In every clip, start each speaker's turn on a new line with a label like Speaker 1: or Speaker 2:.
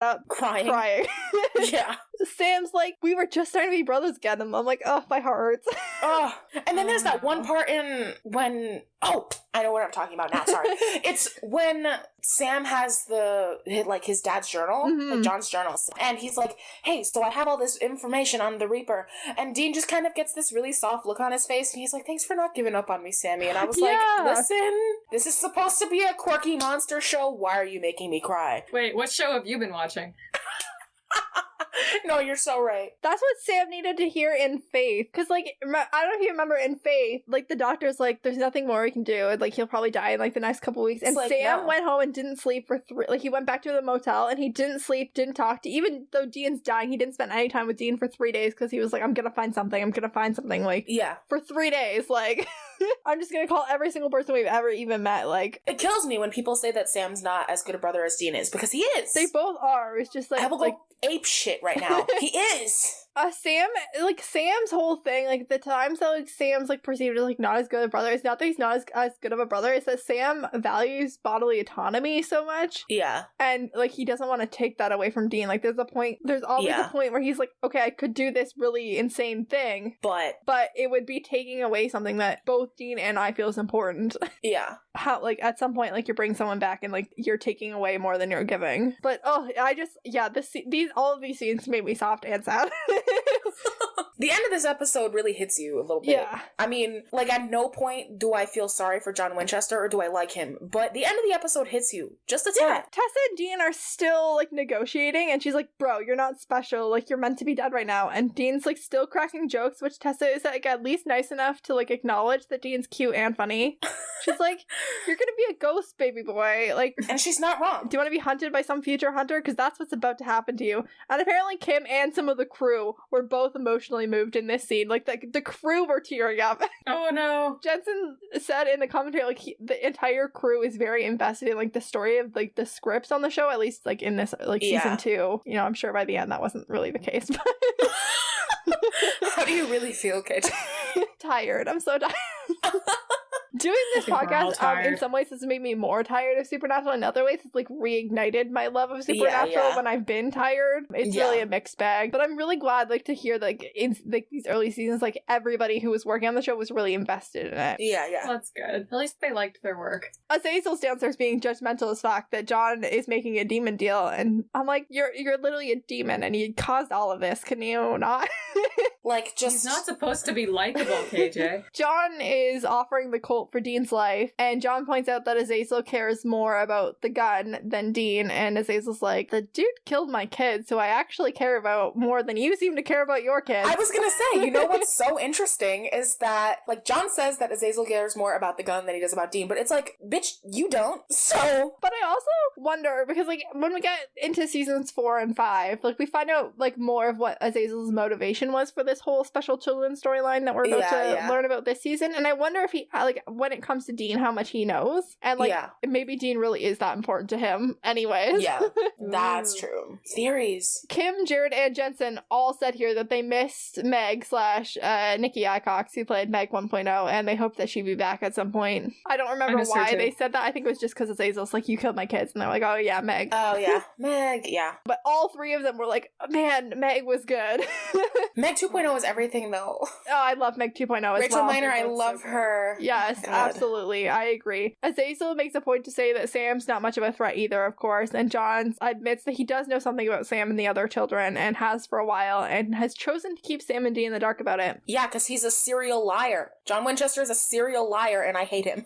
Speaker 1: up crying.
Speaker 2: Yeah.
Speaker 1: Sam's like, we were just starting to be brothers again. And I'm like, oh, my heart hurts.
Speaker 2: Oh, and then there's that one part I know what I'm talking about now, sorry. It's when Sam has his dad's journal, like John's journal, and he's like, hey, so I have all this information on the Reaper, and Dean just kind of gets this really soft look on his face, and he's like, thanks for not giving up on me, Sammy, and I was like, listen, this is supposed to be a quirky monster show, why are you making me cry?
Speaker 3: Wait, what show have you been watching?
Speaker 2: No, you're so right.
Speaker 1: That's what Sam needed to hear in Faith. Because, like, I don't know if you remember in Faith, like, the doctor's like, there's nothing more we can do. And, like, he'll probably die in, like, the next couple weeks. And like, Sam went home and didn't sleep for he went back to the motel and he didn't sleep, didn't talk to, even though Dean's dying, he didn't spend any time with Dean for 3 days because he was like, I'm gonna find something, like,
Speaker 2: yeah.
Speaker 1: For 3 days, like, I'm just gonna call every single person we've ever even met, like.
Speaker 2: It kills me when people say that Sam's not as good a brother as Dean is, because he is.
Speaker 1: They both are. It's just like,
Speaker 2: I will go ape shit right now. He is.
Speaker 1: Sam's whole thing, like, the times that, like, Sam's, like, perceived as, like, not as good a brother, it's not that he's not as good of a brother, it's that Sam values bodily autonomy so much.
Speaker 2: Yeah.
Speaker 1: And, like, he doesn't want to take that away from Dean. Like, there's always a point where he's like, okay, I could do this really insane thing. But it would be taking away something that both Dean and I feel is important.
Speaker 2: Yeah.
Speaker 1: How, like, at some point, like, you bring someone back and, like, you're taking away more than you're giving. But, all of these scenes made me soft and sad.
Speaker 2: The end of this episode really hits you a little bit.
Speaker 1: Yeah.
Speaker 2: I mean, like, at no point do I feel sorry for John Winchester or do I like him, but the end of the episode hits you just a tad.
Speaker 1: Yeah. Tessa and Dean are still, like, negotiating, and she's like, bro, you're not special, like, you're meant to be dead right now, and Dean's, like, still cracking jokes, which Tessa is, like, at least nice enough to, like, acknowledge that Dean's cute and funny. She's like, you're gonna be a ghost, baby boy, like,
Speaker 2: and she's not wrong.
Speaker 1: Do you want to be hunted by some future hunter? Because that's what's about to happen to you. And apparently Kim and some of the crew were both emotionally moved in this scene. Like, the crew were tearing up.
Speaker 3: Oh, no.
Speaker 1: Jensen said in the commentary, like, the entire crew is very invested in, like, the story of, like, the scripts on the show, at least, like, in this, like, season 2. You know, I'm sure by the end that wasn't really the case, but...
Speaker 2: How do you really feel, Kate?
Speaker 1: Tired. I'm so tired. Doing this podcast, in some ways, has made me more tired of Supernatural. In other ways, it's, like, reignited my love of Supernatural when I've been tired. It's really a mixed bag. But I'm really glad, like, to hear, like, in, like, these early seasons, like, everybody who was working on the show was really invested in it.
Speaker 2: Yeah.
Speaker 3: That's good. At least they liked their work.
Speaker 1: Azazel's downstairs being judgmental as fuck that John is making a demon deal, and I'm like, you're literally a demon, and you caused all of this. Can you not?
Speaker 2: Like, just...
Speaker 3: He's not supposed to be likable, KJ.
Speaker 1: John is offering the Colt for Dean's life, and John points out that Azazel cares more about the gun than Dean, and Azazel's like, the dude killed my kids, so I actually care about more than you seem to care about your kids.
Speaker 2: I was gonna say, you know what's so interesting is that, like, John says that Azazel cares more about the gun than he does about Dean, but it's like, bitch, you don't, so...
Speaker 1: But I also wonder, because, like, when we get into seasons 4 and 5, like, we find out, like, more of what Azazel's motivation was for this whole special children's storyline that we're about to learn about this season, and I wonder if he, like, when it comes to Dean, how much he knows, and, like, maybe Dean really is that important to him anyways.
Speaker 2: Yeah, that's true. Theories.
Speaker 1: Kim, Jared, and Jensen all said here that they missed Meg / Nikki Icox, who played Meg 1.0, and they hope that she'd be back at some point. I don't remember why they said that. I think it was just because Azazel's like, you killed my kids, and they're like, oh yeah, Meg.
Speaker 2: Oh yeah, Meg, yeah.
Speaker 1: But all three of them were like, man, Meg was good.
Speaker 2: Meg 2.0 is everything, though.
Speaker 1: Oh, I love Meg 2.0 as
Speaker 2: Rachel
Speaker 1: well.
Speaker 2: Miner, I love her.
Speaker 1: Yes, absolutely. I agree. Azazel makes a point to say that Sam's not much of a threat either, of course, and John admits that he does know something about Sam and the other children, and has for a while, and has chosen to keep Sam and Dee in the dark about it.
Speaker 2: Yeah, because he's a serial liar. John Winchester is a serial liar, and I hate him.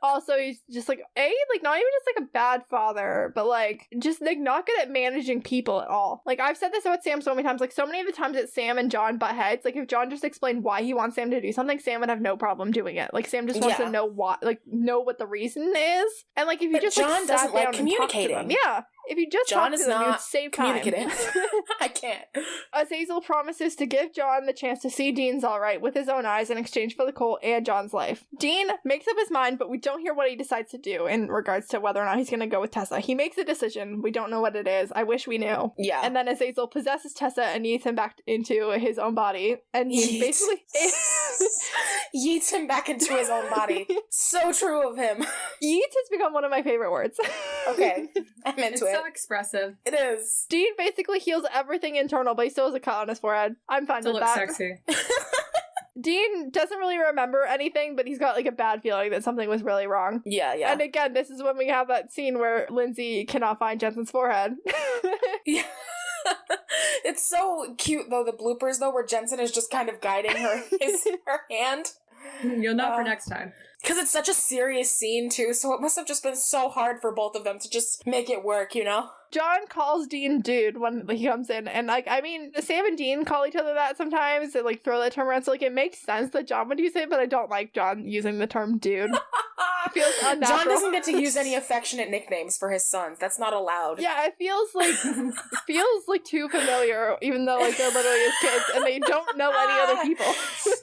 Speaker 1: Also, he's just, like, like, not even just, like, a bad father, but, like, just, like, not good at managing people at all. Like, I've said this about Sam so many times, like, so many of the times that Sam and John butt heads, like, if John just explained why he wants Sam to do something, Sam would have no problem doing it. Like, Sam just wants to know why, like, know what the reason is. And, like, if you just,
Speaker 2: John
Speaker 1: like,
Speaker 2: doesn't like
Speaker 1: communicating. If you just
Speaker 2: John
Speaker 1: talk to them, you'd save time.
Speaker 2: I can't.
Speaker 1: Azazel promises to give John the chance to see Dean's all right with his own eyes in exchange for the Colt and John's life. Dean makes up his mind, but we don't hear what he decides to do in regards to whether or not he's going to go with Tessa. He makes a decision. We don't know what it is. I wish we knew.
Speaker 2: Yeah.
Speaker 1: And then Azazel possesses Tessa and needs him back into his own body. And he basically...
Speaker 2: Yeets him back into his own body. So true of him.
Speaker 1: Yeets has become one of my favorite words.
Speaker 2: Okay, I'm into
Speaker 3: It's
Speaker 2: it.
Speaker 3: so expressive.
Speaker 2: It is.
Speaker 1: Dean basically heals everything internal, but he still has a cut on his forehead. I'm fine
Speaker 3: To
Speaker 1: with
Speaker 3: look
Speaker 1: that.
Speaker 3: sexy.
Speaker 1: Dean doesn't really remember anything, but he's got like a bad feeling that something was really wrong.
Speaker 2: Yeah, yeah.
Speaker 1: And again, this is when we have that scene where Lindsay cannot find Jensen's forehead.
Speaker 2: Yeah. It's so cute, though, the bloopers, though, where Jensen is just kind of guiding her hand.
Speaker 3: You'll know for next time.
Speaker 2: Because it's such a serious scene, too, so it must have just been so hard for both of them to just make it work, you know?
Speaker 1: John calls Dean dude when he comes in, and like, I mean, Sam and Dean call each other that sometimes, and like throw that term around, so like it makes sense that John would use it, but I don't like John using the term dude. It feels unnatural.
Speaker 2: John doesn't get to use any affectionate nicknames for his sons. That's not allowed.
Speaker 1: Yeah, it feels like too familiar, even though like they're literally his kids, and they don't know any other people.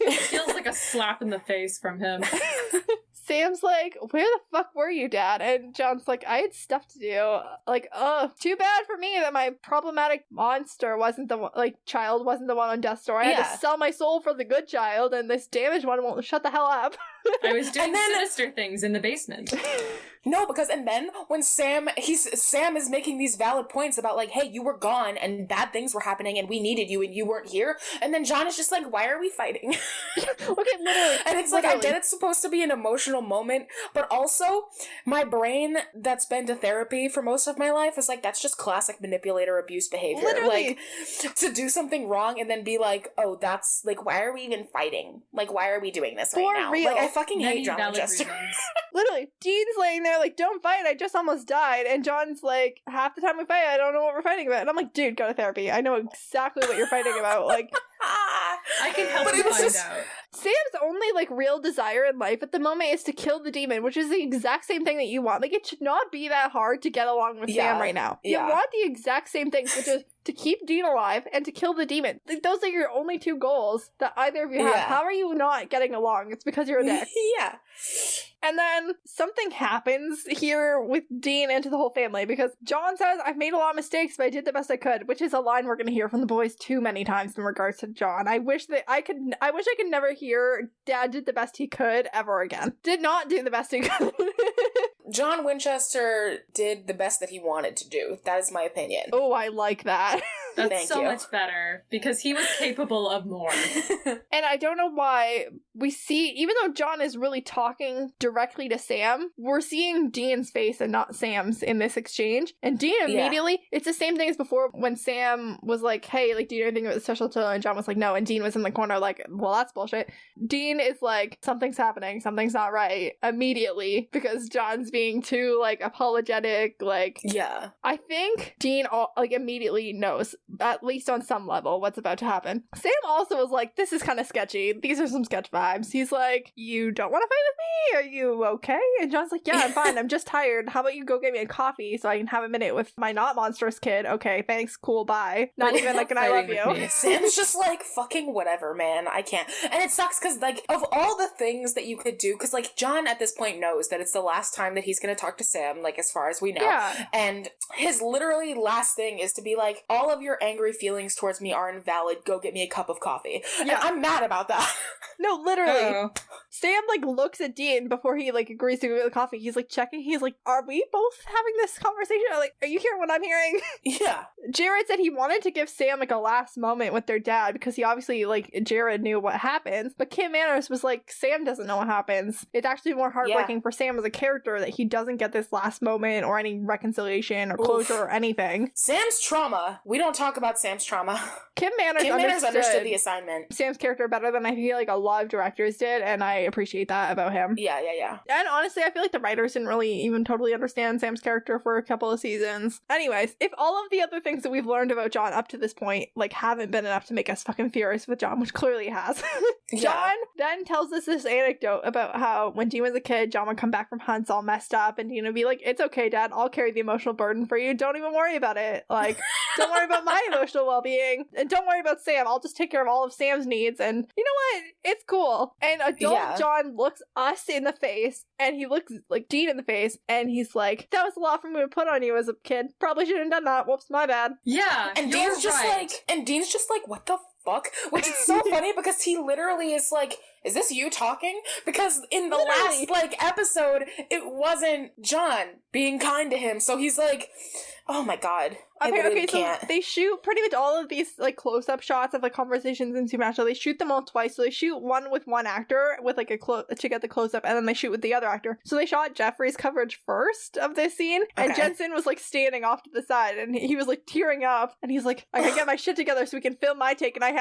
Speaker 3: It feels like a slap in the face from him.
Speaker 1: Sam's like, where the fuck were you, Dad? And John's like, I had stuff to do. Like, too bad for me that my problematic monster wasn't the one, like, child wasn't the one on death's door. I had to sell my soul for the good child, and this damaged one won't shut the hell up.
Speaker 3: I was doing sinister things in the basement.
Speaker 2: No, because, and then when Sam is making these valid points about, like, hey, you were gone, and bad things were happening, and we needed you, and you weren't here, and then John is just like, why are we fighting?
Speaker 1: Okay, literally.
Speaker 2: And it's like, I get it's supposed to be an emotional moment, but also, my brain that's been to therapy for most of my life is like, that's just classic manipulator abuse behavior.
Speaker 1: Literally.
Speaker 2: Like, to do something wrong and then be like, oh, that's, like, why are we even fighting? Like, why are we doing this right now?
Speaker 1: Real.
Speaker 2: Like, I fucking hate
Speaker 3: Many
Speaker 2: John
Speaker 3: valid
Speaker 2: Winchester.
Speaker 3: reasons.
Speaker 1: Literally, Dean's laying there like, don't fight, I just almost died. And John's like, half the time we fight, I don't know what we're fighting about. And I'm like, dude, go to therapy. I know exactly what you're fighting about. Like,
Speaker 3: I can help you find out.
Speaker 1: Sam's only like real desire in life at the moment is to kill the demon, which is the exact same thing that you want. Like, it should not be that hard to get along with Sam right now. You want the exact same things, which is to keep Dean alive and to kill the demon. Like, those are your only two goals that either of you have. How are you not getting along? It's because you're a dick.
Speaker 2: Yeah.
Speaker 1: And then something happens here with Dean and to the whole family, because John says, I've made a lot of mistakes, but I did the best I could, which is a line we're going to hear from the boys too many times in regards to John. I wish I could never hear Dad did the best he could ever again. Did not do the best he could.
Speaker 2: John Winchester did the best that he wanted to do. That is my opinion.
Speaker 1: Oh, I like that.
Speaker 3: That's
Speaker 2: Thank
Speaker 3: so
Speaker 2: you.
Speaker 3: much better, because he was capable of more.
Speaker 1: And I don't know why we see, even though John is really talking directly to Sam, we're seeing Dean's face and not Sam's in this exchange. And Dean immediately, it's the same thing as before when Sam was like, hey, like, do you know anything about the special tool? And John was like, no. And Dean was in the corner like, well, that's bullshit. Dean is like, something's happening, something's not right immediately, because John's being too like apologetic. Like,
Speaker 2: yeah.
Speaker 1: I think Dean like immediately knows, at least on some level, what's about to happen. Sam also was like, this is kind of sketchy. These are some sketch vibes. He's like, you don't want to fight with me? Are you okay? And John's like, yeah, I'm fine. I'm just tired. How about you go get me a coffee so I can have a minute with my not monstrous kid? Okay, thanks. Cool. Bye. Not even like an I love you.
Speaker 2: Sam's just like, fucking whatever, man. I can't. And it sucks because, like, of all the things that you could do, because, like, John at this point knows that it's the last time that he's going to talk to Sam, like, as far as we know. Yeah. And his literally last thing is to be like, all of your angry feelings towards me are invalid. Go get me a cup of coffee. Yeah. And I'm mad about that.
Speaker 1: No, literally. Sam, like, looks at Dean before he, like, agrees to go get the coffee. He's, like, checking. He's like, are we both having this conversation? Like, are you hearing what I'm hearing?
Speaker 2: Yeah.
Speaker 1: Jared said he wanted to give Sam, like, a last moment with their dad because he obviously, like, Jared knew what happens. But Kim Manners was like, Sam doesn't know what happens. It's actually more heartbreaking for Sam as a character that he doesn't get this last moment or any reconciliation or closure or anything.
Speaker 2: Sam's trauma. We don't talk about Sam's trauma.
Speaker 1: Kim Manners
Speaker 2: understood the assignment.
Speaker 1: Sam's character better than I feel like a lot of directors did, and I appreciate that about him.
Speaker 2: Yeah.
Speaker 1: And honestly, I feel like the writers didn't really even totally understand Sam's character for a couple of seasons. Anyways, if all of the other things that we've learned about John up to this point, like, haven't been enough to make us fucking furious with John, which clearly it has, John then tells us this anecdote about how when Dean was a kid, John would come back from hunts all messed up, and Dean would be like, it's okay, Dad, I'll carry the emotional burden for you. Don't even worry about it. Like, don't worry about my emotional well-being, and don't worry about Sam. I'll just take care of all of Sam's needs, and you know what? It's cool. And adult John looks us in the face, and he looks like Dean in the face, and he's like, that was a lot for me to put on you as a kid. Probably shouldn't have done that. Whoops, my bad.
Speaker 3: Yeah,
Speaker 2: and Dean's just like, what the fuck? Which is so funny because he literally is like, is this you talking? Because in the last, like, episode, it wasn't John being kind to him. So he's like, oh my god.
Speaker 1: Okay, so they shoot pretty much all of these, like, close-up shots of, like, conversations in Supernatural. They shoot them all twice. So they shoot one with one actor with, like, to get the close-up, and then they shoot with the other actor. So they shot Jeffrey's coverage first of this scene, and Jensen was, like, standing off to the side, and he was, like, tearing up, and he's like, I gotta get my shit together so we can film my take, and I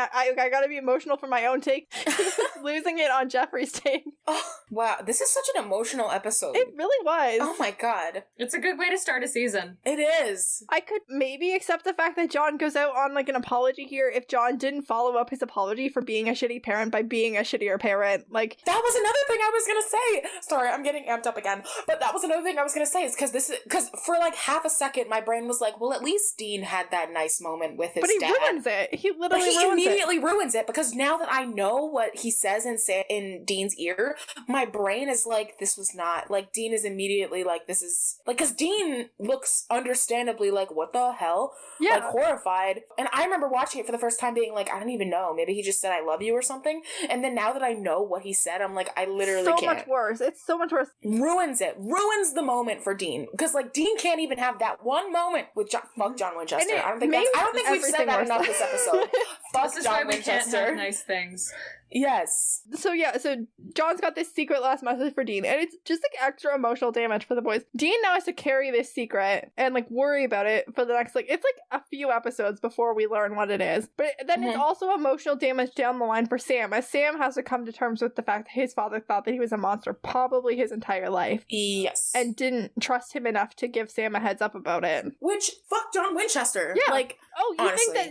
Speaker 1: gotta be emotional for my own take. He was losing it on Jeffrey's take.
Speaker 2: Oh, wow. This is such an emotional episode.
Speaker 1: It really was.
Speaker 2: Oh my god.
Speaker 3: It's a good way to start a season.
Speaker 2: It is.
Speaker 1: I could maybe accept the fact that John goes out on, like, an apology here if John didn't follow up his apology for being a shitty parent by being a shittier parent. Like,
Speaker 2: that was another thing I was gonna say. Sorry, I'm getting amped up again. But that was another thing I was gonna say is because for like half a second my brain was like, well, at least Dean had that nice moment with his dad.
Speaker 1: But he ruins it. He literally ruins it.
Speaker 2: He immediately ruins it because now that I know what he says in Dean's ear, my brain is like, this was not, like, Dean is immediately like, this is, like, because Dean looks understandably like, what the hell? Yeah. Like, horrified. And I remember watching it for the first time being like, I don't even know. Maybe he just said I love you or something. And then now that I know what he said, I'm like, I literally can't.
Speaker 1: So much worse. It's so much worse.
Speaker 2: Ruins it. Ruins the moment for Dean. Because, like, Dean can't even have that one moment with fuck John Winchester. I don't think we've said that enough this episode. Fuck
Speaker 3: this
Speaker 2: John
Speaker 3: is why
Speaker 2: Winchester.
Speaker 3: We can't have nice things.
Speaker 2: Yes.
Speaker 1: So John's got this secret last message for Dean, and it's just, like, extra emotional damage for the boys. Dean now has to carry this secret and, like, worry about it for the next, like, it's, like, a few episodes before we learn what it is. But then it's also emotional damage down the line for Sam, as Sam has to come to terms with the fact that his father thought that he was a monster probably his entire life.
Speaker 2: Yes.
Speaker 1: And didn't trust him enough to give Sam a heads up about it.
Speaker 2: Which, fuck John Winchester.
Speaker 1: Yeah.
Speaker 2: Like,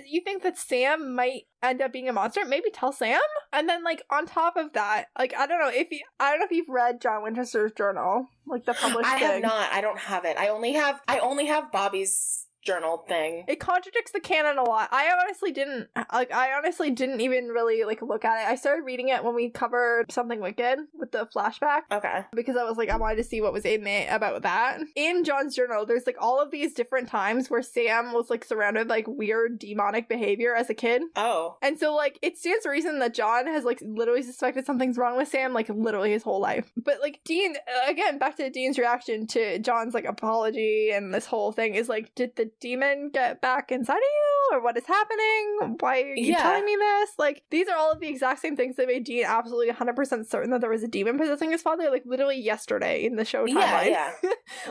Speaker 1: you think that Sam might end up being a monster? Maybe tell Sam? And then, like, on top of that, like, I don't know if you've read John Winchester's journal, like, the published thing.
Speaker 2: I have not. I don't have it. I only have Bobby's journal thing.
Speaker 1: It contradicts the canon a lot. I honestly didn't even really, like, look at it. I started reading it when we covered Something Wicked with the flashback.
Speaker 2: Okay.
Speaker 1: Because I was like, I wanted to see what was in it about that. In John's journal, there's, like, all of these different times where Sam was, like, surrounded by, like, weird demonic behavior as a kid.
Speaker 2: Oh.
Speaker 1: And so, like, it stands to reason that John has, like, literally suspected something's wrong with Sam, like, literally his whole life. But, like, Dean, again, back to Dean's reaction to John's, like, apology and this whole thing is, like, did the demon get back inside of you, or what is happening? Why are you telling me this? Like, these are all of the exact same things that made Dean absolutely 100% certain that there was a demon possessing his father, like, literally yesterday in the show timeline.
Speaker 2: Yeah.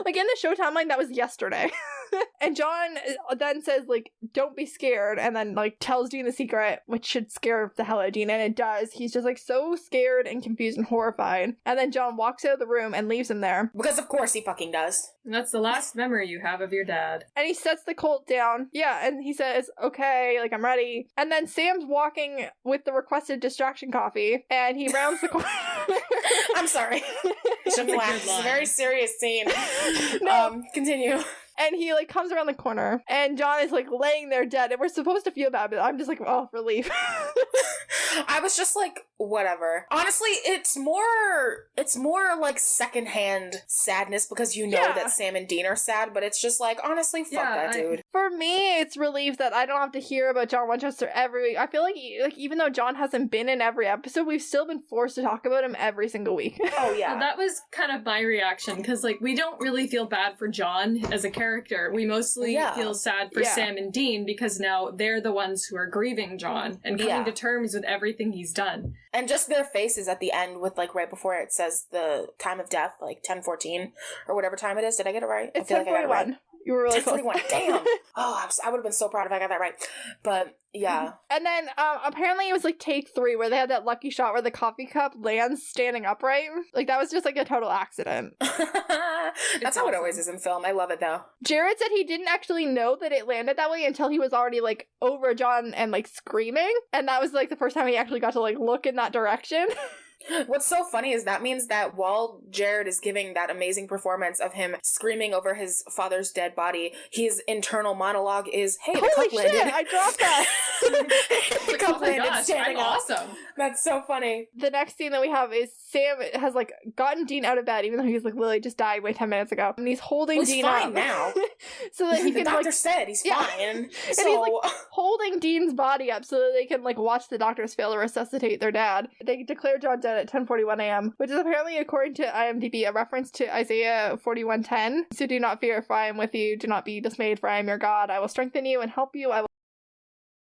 Speaker 1: Like, in the show timeline, that was yesterday. And John then says, like, don't be scared, and then, like, tells Dean the secret, which should scare the hell out of Dean, and it does. He's just, like, so scared and confused and horrified. And then John walks out of the room and leaves him there.
Speaker 2: Because of course he fucking does.
Speaker 3: And that's the last memory you have of your dad.
Speaker 1: And he sets the Colt down. Yeah, and he says, okay, like, I'm ready. And then Sam's walking with the requested distraction coffee, and he rounds the corner.
Speaker 2: I'm sorry. Shouldn't laugh. It's a very serious scene.
Speaker 1: No.
Speaker 2: Continue.
Speaker 1: And he, like, comes around the corner, and John is, like, laying there dead, and we're supposed to feel bad, but I'm just like, oh, relief.
Speaker 2: I was just like, whatever. Honestly, it's more like secondhand sadness because you know that Sam and Dean are sad, but it's just like, honestly, fuck that dude.
Speaker 1: For me, it's relief that I don't have to hear about John Winchester every week. I feel like even though John hasn't been in every episode, we've still been forced to talk about him every single week.
Speaker 2: Oh, yeah.
Speaker 3: Well, that was kind of my reaction, because, like, we don't really feel bad for John as a character. We mostly feel sad for Sam and Dean because now they're the ones who are grieving John and coming to terms with everything he's done.
Speaker 2: And just their faces at the end with, like, right before it says the time of death, like 10:14 or whatever time it is. Did I get it right?
Speaker 1: It's
Speaker 2: I feel
Speaker 1: 10:41. Like I got it right. You were really close.
Speaker 2: Damn. Oh, I would have been so proud if I got that right. But yeah.
Speaker 1: And then apparently it was like take 3 where they had that lucky shot where the coffee cup lands standing upright. Like, that was just like a total accident.
Speaker 2: That's how it always is in film. I love it though.
Speaker 1: Jared said he didn't actually know that it landed that way until he was already, like, over John and, like, screaming. And that was, like, the first time he actually got to, like, look in that direction.
Speaker 2: What's so funny is that means that while Jared is giving that amazing performance of him screaming over his father's dead body, his internal monologue is, hey, the
Speaker 1: holy
Speaker 2: cup landed.
Speaker 1: Shit, I dropped that.
Speaker 3: Oh my gosh, I'm awesome.
Speaker 2: That's so funny.
Speaker 1: The next scene that we have is Sam has like gotten Dean out of bed, even though he's like literally just died 10 minutes ago, and he's holding Dean
Speaker 2: fine
Speaker 1: up
Speaker 2: now,
Speaker 1: so that he
Speaker 2: the
Speaker 1: can
Speaker 2: doctor
Speaker 1: like
Speaker 2: said he's fine,
Speaker 1: and he's like holding Dean's body up so that they can like watch the doctors fail to resuscitate their dad. They declare John dead at 10:41 a.m., which is apparently, according to IMDb, a reference to Isaiah 41:10. So do not fear, for I am with you. Do not be dismayed, for I am your God. I will strengthen you and help you. I will